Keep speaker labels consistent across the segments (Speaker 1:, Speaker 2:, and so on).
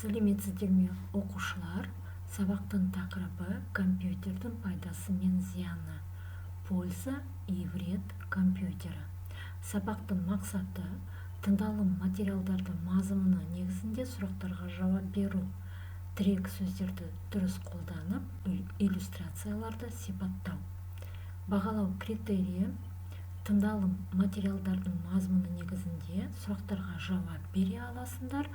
Speaker 1: Сәлеметсіздер ме, оқушылар? Сабақтың тақырыбы компьютердің пайдасы мен зияны. Польза и вред компьютера. Сабақтың мақсаты тыңдалым материалдардың мазмұны негізінде сұрақтарға жауап беру. Тірек сөздерді дұрыс қолданып, иллюстрацияларды сипаттау. Бағалау критерийі тыңдалым материалдардың мазмұны негізінде сұрақтарға жауап бере аласыңдар,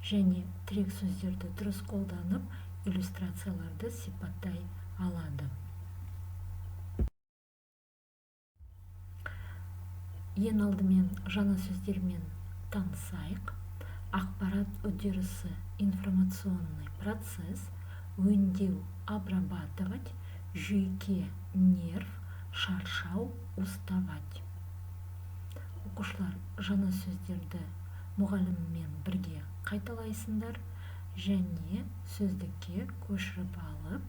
Speaker 1: және тірек сөздерді дұрыс қолданып, иллюстрацияларды сипаттай алады. Ең алдымен жаңа сөздермен танысайық. Ақпарат үдерісі, информационный процесс, өңдеу, обрабатывать, жүйке, нерв, шаршау, уставать. Оқушылар, жаңа сөздерді мұғаліммен бірге қайталайсыңдар және сөздікке көшіріп алып,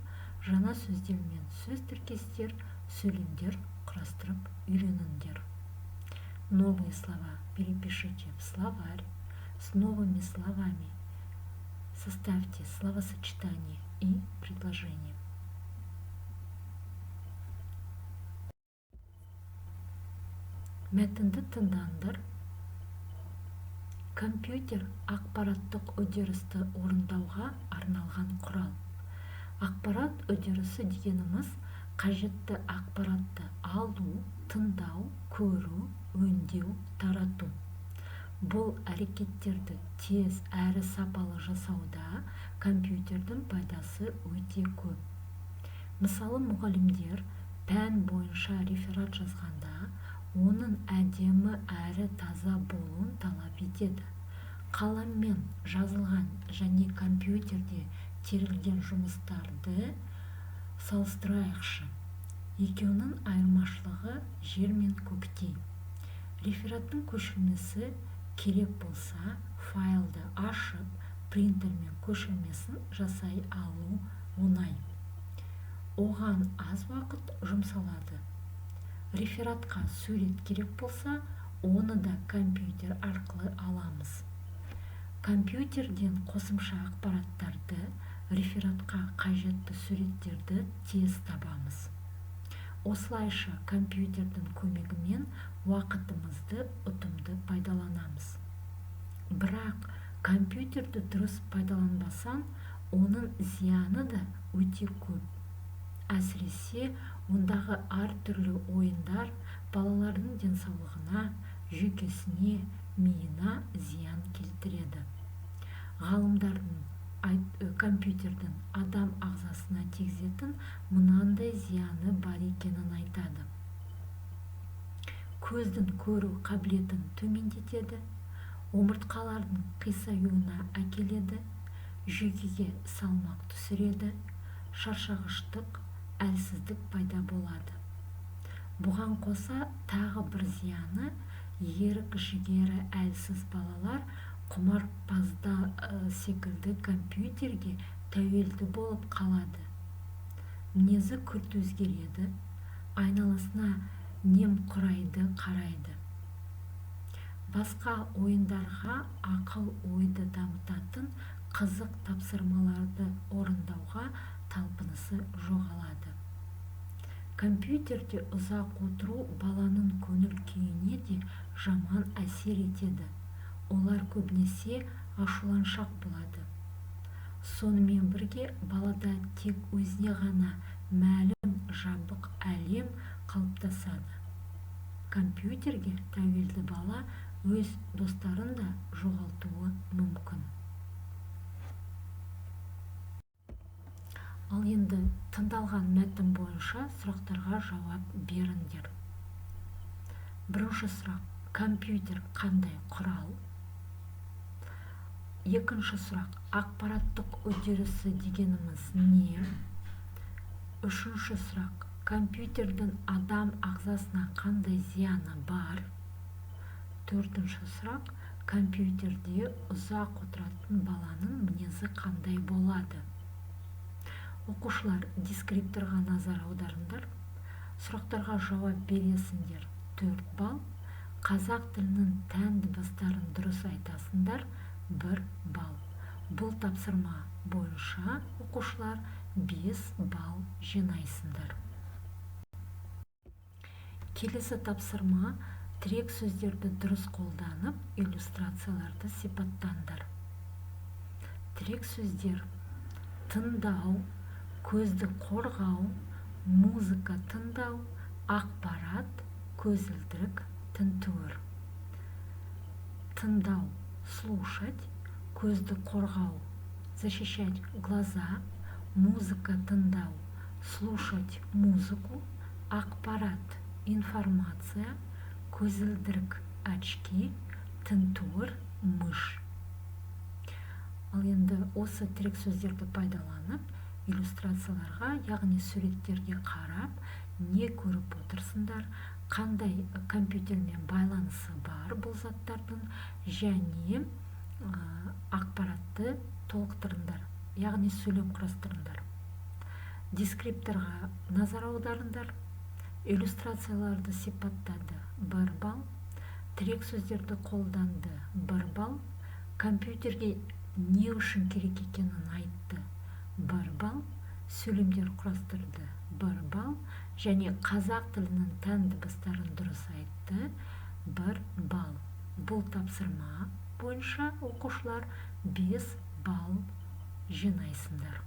Speaker 1: жаңа сөздер мен сөз тіркестер, сөйлемдер құрастырып үйреніңдер. Новые слова перепишите в словарь. С новыми словами составьте словосочетание и предложение. Мәтінді тыңдаңдар. Компьютер ақпараттық үдерісті орындауға арналған құрал. Ақпарат үдерісі дегеніміз қажетті ақпаратты алу, тыңдау, көру, өңдеу, тарату. Бұл әрекеттерді тез әрі сапалы жасауда компьютердің пайдасы өте көп. Мысалы, мұғалімдер пән бойынша реферат жазғанда, оның әдемі әрі таза болуын талап етеді. Қаламмен жазылған және компьютерде терілген жұмыстарды салыстырайықшы. Екеуінің айырмашылығы жер мен көктей. Рефераттың көшірмесі керек болса, файлды ашып, принтермен көшірмесін жасай алу оңай. Оған аз уақыт жұмсалады. Рефератқа сурет керек болса, оны да компьютер арқылы аламыз. Компьютерден қосымша ақпараттарды, рефератқа қажетті суреттерді тез табамыз. Осылайша компьютердің көмегімен уақытымызды ұтымды пайдаланамыз. Бірақ компьютерді дұрыс пайдаланбасаң, оның зияны да өте көп. Әсіресе ондағы әртүрлі ойындар балалардың денсаулығына, жүйкесіне, миына зиян келтіреді. Ғалымдардың компьютердің адам ағзасына тигізетін мынандай зияны бар екенін айтады. Көздің көру қабілетін төмендетеді, омыртқалардың қисаюына әкеледі, жүйкеге салмақ түсіреді, шаршағыштық, әлсіздік пайда болады. Бұған қоса тағы бір зияны, ерік жігері әлсіз балалар құмарпазда секілді компьютерге тәуелді болып қалады. Мінезі күрт өзгереді, айналасына немқұрайды қарайды. Басқа ойындарға ақыл ойды дамытатын қызық тапсырмаларды орындауға талпынысы жоғалады. Компьютерде ұзақ отыру баланың көңіл күйіне де жаман әсер етеді. Олар көбінесе ашуланшақ болады. Сонымен бірге балада тек өзіне ғана мәлім жабық әлем қалыптасады. Компьютерге тәуелді бала өз достарын да жоғалтуы мүмкін. Ал енді тыңдалған мәтін бойынша сұрақтарға жауап беріңдер. Бірінші сұрақ: компьютер қандай құрал? Екінші сұрақ: ақпараттық үдерісі дегеніміз не? Үшінші сұрақ: компьютердің адам ағзасына қандай зияны бар? Төртінші сұрақ: компьютерде ұзақ отыратын баланың мінезі қандай болады? Оқушылар, дескрипторға назар аударыңдар. Сұрақтарға жауап бересіңдер 4 балл. Қазақ тілінің тән дыбыстарын дұрыс айтасыңдар 1 балл. Бұл тапсырма бойынша оқушылар 5 балл жинайсыңдар. Келесі тапсырма: тірек сөздерді дұрыс қолданып, иллюстрацияларды сипаттаңдар. Тірек сөздер: тыңдау, көзді қорғау, музыка тыңдау, ақпарат, көзілдірік, тінтуір. Тыңдау – слушать, көзді қорғау – защищать глаза, музыка тыңдау – слушать музыку, ақпарат – информация, көзілдірік – очки, тінтуір – мышь. Ал енді осы тірек сөздерді пайдаланып, иллюстрацияларға, яғни суреттерге қарап, не көріп отырсыңдар, қандай компьютермен байланысы бар бұл заттардың, және ақпаратты толықтырыңдар, яғни сөйлем құрастырыңдар. Дескрипторға назар аударыңдар. Иллюстрацияларды сипаттады 1 балл, тірек сөздерді қолданды 1 балл, компьютерге не үшін керек екенін айтты 1 балл, сөйлемдер құрастырды 1 балл, және қазақ тілінің тән дыбыстарын дұрыс айтты 1 балл. Бұл тапсырма бойынша оқушылар 5 балл жинайсыңдар.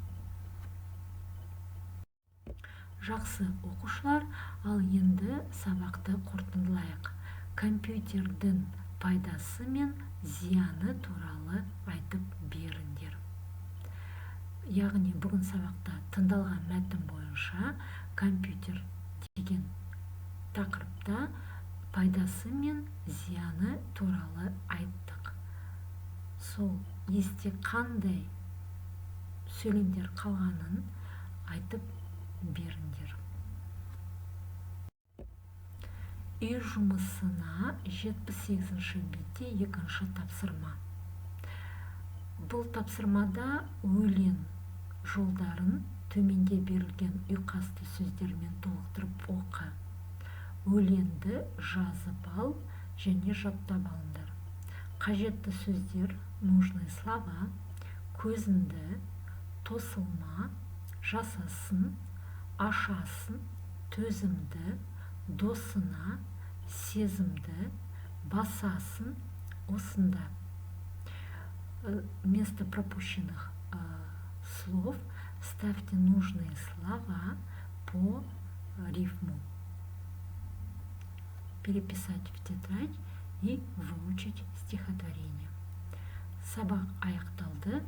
Speaker 1: Жақсы оқушылар, ал енді сабақты қорытындылайық. Компьютердің пайдасы мен зияны туралы айтып беріңдер. Яғни бүгін сабақта тыңдалған мәтін бойынша компьютер деген тақырыпта пайдасы мен зияны туралы айттық. Сол есте қандай сөйлемдер қалғанын айтып беріңдер. Үй жұмысына 78-ші бетте 2-ші тапсырма. Бұл тапсырмада өлең жолдарын төменде берілген ұйқасты сөздермен толықтырып оқы. Өлеңді жазып ал және жаттап алыңдар. Қажетті сөздер: нужные слова, көзіңді, тосылма, жасасын, ашасын, төзімді, досына, сезімді, басасын, осында. Вместо пропущенных слов ставьте нужные слова по рифму. Переписать в тетрадь и выучить стихотворение. Сабақ аяқталды.